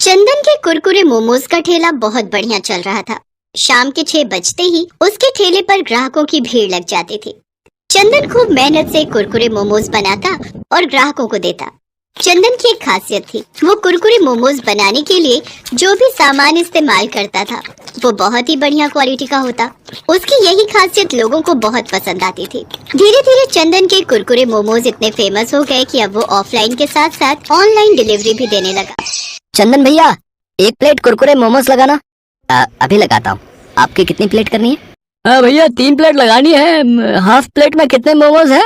चंदन के कुरकुरे मोमोज का ठेला बहुत बढ़िया चल रहा था। शाम के 6 बजते ही उसके ठेले पर ग्राहकों की भीड़ लग जाती थी। चंदन खूब मेहनत से कुरकुरे मोमोज बनाता और ग्राहकों को देता। चंदन की एक खासियत थी, वो कुरकुरे मोमोज बनाने के लिए जो भी सामान इस्तेमाल करता था वो बहुत ही बढ़िया क्वालिटी का होता। उसकी यही खासियत लोगों को बहुत पसंद आती थी। धीरे धीरे चंदन के कुरकुरे मोमोज इतने फेमस हो गए कि अब वो ऑफलाइन के साथ साथ ऑनलाइन डिलीवरी भी देने लगा। चंदन भैया, एक प्लेट कुरकुरे मोमोज लगाना। अभी लगाता हूँ। आपकी कितनी प्लेट करनी है? भैया 3 प्लेट लगानी है। हाफ प्लेट में कितने मोमोज है?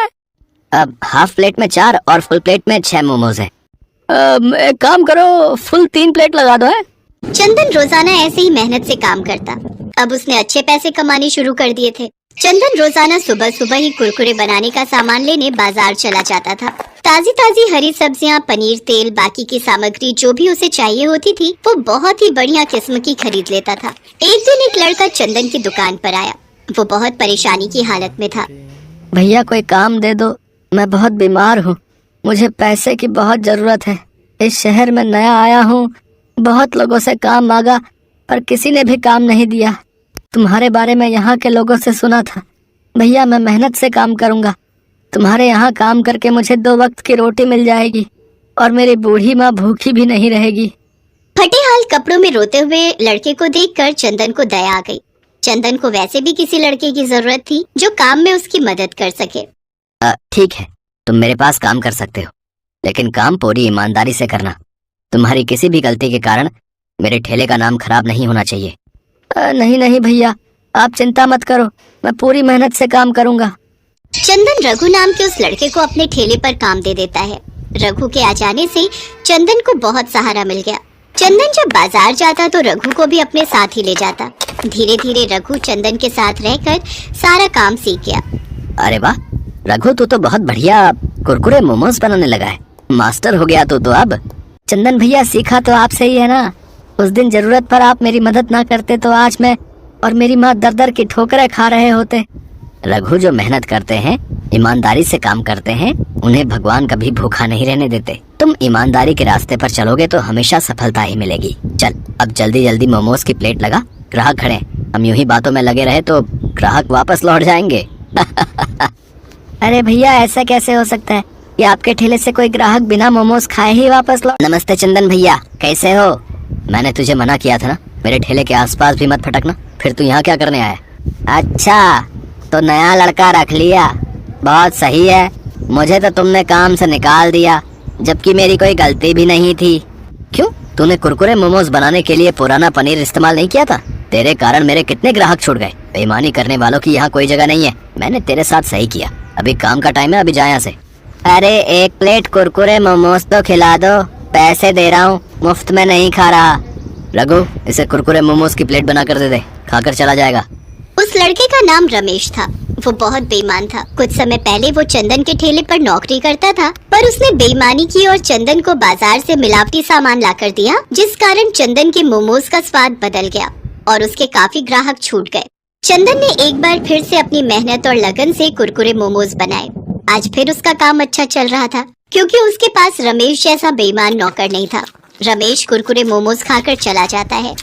अब हाफ प्लेट में 4 और फुल प्लेट में 6 मोमोज है। एक काम करो, फुल 3 प्लेट लगा दो है। चंदन रोजाना ऐसे ही मेहनत से काम करता। अब उसने अच्छे पैसे कमाने शुरू कर दिए थे। चंदन रोजाना सुबह सुबह ही कुरकुरे बनाने का सामान लेने बाजार चला जाता था। ताजी ताजी हरी सब्जियां, पनीर, तेल, बाकी की सामग्री जो भी उसे चाहिए होती थी वो बहुत ही बढ़िया किस्म की खरीद लेता था। एक दिन एक लड़का चंदन की दुकान पर आया। वो बहुत परेशानी की हालत में था। भैया कोई काम दे दो, मैं बहुत बीमार हूँ, मुझे पैसे की बहुत जरूरत है। इस शहर में नया आया हूँ, बहुत लोगों से काम मांगा पर किसी ने भी काम नहीं दिया। तुम्हारे बारे में यहाँ के लोगों से सुना था। भैया मैं मेहनत से काम करूँगा, तुम्हारे यहाँ काम करके मुझे 2 वक्त की रोटी मिल जाएगी और मेरी बूढ़ी माँ भूखी भी नहीं रहेगी। फटे हाल कपड़ों में रोते हुए लड़के को देखकर चंदन को दया आ गई। चंदन को वैसे भी किसी लड़के की जरूरत थी जो काम में उसकी मदद कर सके। ठीक है, तुम मेरे पास काम कर सकते हो, लेकिन काम पूरी ईमानदारी से करना। तुम्हारी किसी भी गलती के कारण मेरे ठेले का नाम खराब नहीं होना चाहिए। नहीं नहीं भैया, आप चिंता मत करो, मैं पूरी मेहनत से काम करूँगा। चंदन रघु नाम के उस लड़के को अपने ठेले पर काम दे देता है। रघु के आ जाने से चंदन को बहुत सहारा मिल गया। चंदन जब बाजार जाता तो रघु को भी अपने साथ ही ले जाता। धीरे धीरे रघु चंदन के साथ रहकर सारा काम सीख गया। अरे वाह रघु, तू तो बहुत बढ़िया कुरकुरे मोमोज बनाने लगा है, मास्टर हो गया तू तो अब। चंदन भैया सीखा तो आपसे ही है ना। उस दिन जरूरत पर आप मेरी मदद ना करते तो आज मैं और मेरी माँ दर दर की ठोकरें खा रहे होते। रघु जो मेहनत करते हैं, ईमानदारी से काम करते हैं, उन्हें भगवान कभी भूखा नहीं रहने देते। तुम ईमानदारी के रास्ते पर चलोगे तो हमेशा सफलता ही मिलेगी। चल अब जल्दी जल्दी मोमोज की प्लेट लगा, ग्राहक खड़े। हम यूं ही बातों में लगे रहे तो ग्राहक वापस लौट जाएंगे। अरे भैया ऐसा कैसे हो सकता है कि आपके ठेले से कोई ग्राहक बिना मोमोज खाए ही वापस लौट। नमस्ते चंदन भैया, कैसे हो? मैंने तुझे मना किया था ना, मेरे ठेले के आसपास भी मत फटकना। फिर तू यहाँ क्या करने आया? अच्छा तो नया लड़का रख लिया, बहुत सही है। मुझे तो तुमने काम से निकाल दिया, जबकि मेरी कोई गलती भी नहीं थी। क्यों? तूने कुरकुरे मोमोज बनाने के लिए पुराना पनीर इस्तेमाल नहीं किया था? तेरे कारण मेरे कितने ग्राहक छूट गए। बेईमानी करने वालों की यहाँ कोई जगह नहीं है। मैंने तेरे साथ सही किया। अभी काम का टाइम है, अभी जा यहाँ से। अरे 1 प्लेट कुरकुरे मोमोज तो खिला दो, पैसे दे रहा हूँ, मुफ्त में नहीं खा रहा। रघु, इसे कुरकुरे मोमोज की प्लेट बना कर दे, खाकर चला जाएगा। उस लड़के का नाम रमेश था। वो बहुत बेईमान था। कुछ समय पहले वो चंदन के ठेले पर नौकरी करता था, पर उसने बेईमानी की और चंदन को बाजार से मिलावटी सामान लाकर दिया, जिस कारण चंदन के मोमोज का स्वाद बदल गया और उसके काफी ग्राहक छूट गए। चंदन ने एक बार फिर से अपनी मेहनत और लगन से कुरकुरे मोमोज बनाए। आज फिर उसका काम अच्छा चल रहा था, क्योंकि उसके पास रमेश जैसा बेईमान नौकर नहीं था। रमेश कुरकुरे मोमोज खाकर चला जाता है।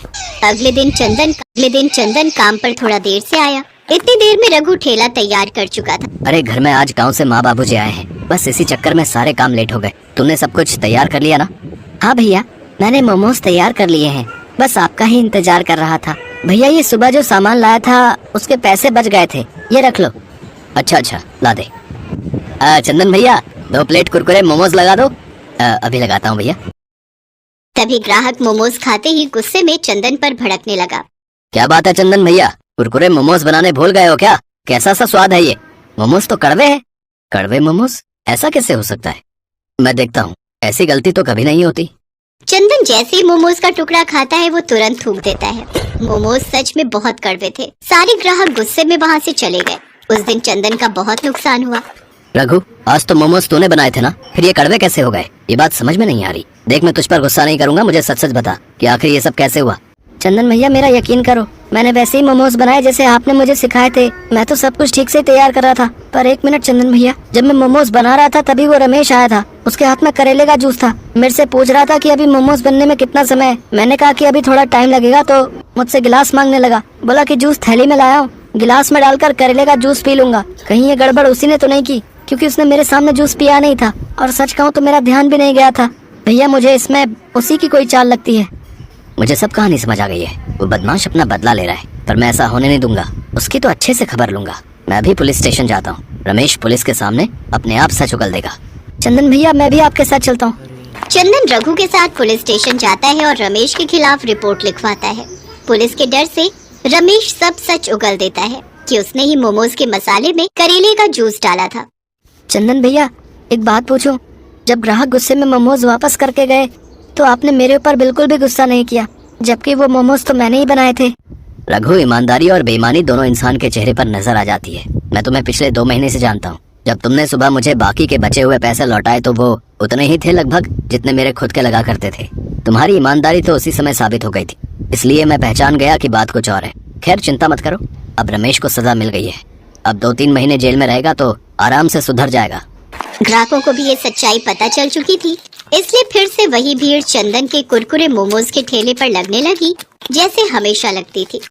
अगले दिन चंदन काम पर थोड़ा देर से आया। इतनी देर में रघु ठेला तैयार कर चुका था। अरे घर में आज गांव से माँ बाबूजी आए हैं, बस इसी चक्कर में सारे काम लेट हो गए। तुमने सब कुछ तैयार कर लिया ना? हाँ भैया, मैंने मोमोज तैयार कर लिए हैं, बस आपका ही इंतजार कर रहा था। भैया ये सुबह जो सामान लाया था उसके पैसे बच गए थे, ये रख लो। अच्छा ला दे। चंदन भैया 2 प्लेट कुरकुरे मोमोज लगा दो। अभी लगाता हूँ भैया। तभी ग्राहक मोमोज खाते ही गुस्से में चंदन पर भड़कने लगा। क्या बात है चंदन भैया, कुरकुरे मोमोज बनाने भूल गए हो क्या? कैसा सा स्वाद है ये? मोमोज तो कड़वे हैं। कड़वे मोमोज? ऐसा कैसे हो सकता है? मैं देखता हूँ, ऐसी गलती तो कभी नहीं होती। चंदन जैसे ही मोमोज का टुकड़ा खाता है वो तुरंत थूक देता है। मोमोज सच में बहुत कड़वे थे। सारे ग्राहक गुस्से में वहाँ से चले गए। उस दिन चंदन का बहुत नुकसान हुआ। रघु, आज तो मोमोज तूने बनाए थे ना, फिर ये कड़वे कैसे हो गए? ये बात समझ में नहीं आ रही। देख मैं तुझ पर गुस्सा नहीं करूंगा, मुझे सच सच बता कि आखिर ये सब कैसे हुआ। चंदन भैया मेरा यकीन करो, मैंने वैसे ही मोमोज बनाए जैसे आपने मुझे सिखाए थे। मैं तो सब कुछ ठीक से तैयार कर रहा था। पर एक मिनट चंदन भैया, जब मैं मोमोज बना रहा था तभी वो रमेश आया था। उसके हाथ में करेले का जूस था। मेरे से पूछ रहा था कि अभी मोमोज बनने में कितना समय है। मैंने कहा कि अभी थोड़ा टाइम लगेगा, तो मुझसे गिलास मांगने लगा। बोला कि जूस थैली में लाया हूँ, गिलास में डालकर करेले का जूस पी लूंगा। कहीं ये गड़बड़ उसी ने तो नहीं की, क्योंकि उसने मेरे सामने जूस पिया नहीं था। और सच कहूँ तो मेरा ध्यान भी नहीं गया था। भैया मुझे इसमें उसी की कोई चाल लगती है। मुझे सब कहानी समझ आ गई है। वो बदमाश अपना बदला ले रहा है, पर मैं ऐसा होने नहीं दूंगा। उसकी तो अच्छे से खबर लूंगा। मैं अभी पुलिस स्टेशन जाता हूँ। रमेश पुलिस के सामने अपने आप सच उगल देगा। चंदन भैया मैं भी आपके साथ चलता हूँ। चंदन रघु के साथ पुलिस स्टेशन जाता है और रमेश के खिलाफ रिपोर्ट लिखवाता है। पुलिस के डर से रमेश सब सच उगल देता है कि उसने ही मोमोज के मसाले में करेले का जूस डाला था। चंदन भैया एक बात पूछूं, जब ग्राहक गुस्से में मोमोज वापस करके गए तो आपने मेरे ऊपर बिल्कुल भी गुस्सा नहीं किया, जबकि वो मोमोज तो मैंने ही बनाए थे। रघु, ईमानदारी और बेईमानी दोनों इंसान के चेहरे पर नजर आ जाती है। मैं तुम्हें पिछले 2 महीने से जानता हूँ। जब तुमने सुबह मुझे बाकी के बचे हुए पैसे लौटाए तो वो उतने ही थे लगभग जितने मेरे खुद के लगा करते थे। तुम्हारी ईमानदारी तो उसी समय साबित हो गई थी, इसलिए मैं पहचान गया कि बात कुछ और है। खैर चिंता मत करो, अब रमेश को सजा मिल गई है। अब 2-3 महीने जेल में रहेगा तो आराम से सुधर जाएगा। ग्राहकों को भी ये सच्चाई पता चल चुकी थी, इसलिए फिर से वही भीड़ चंदन के कुरकुरे मोमोज के ठेले पर लगने लगी जैसे हमेशा लगती थी।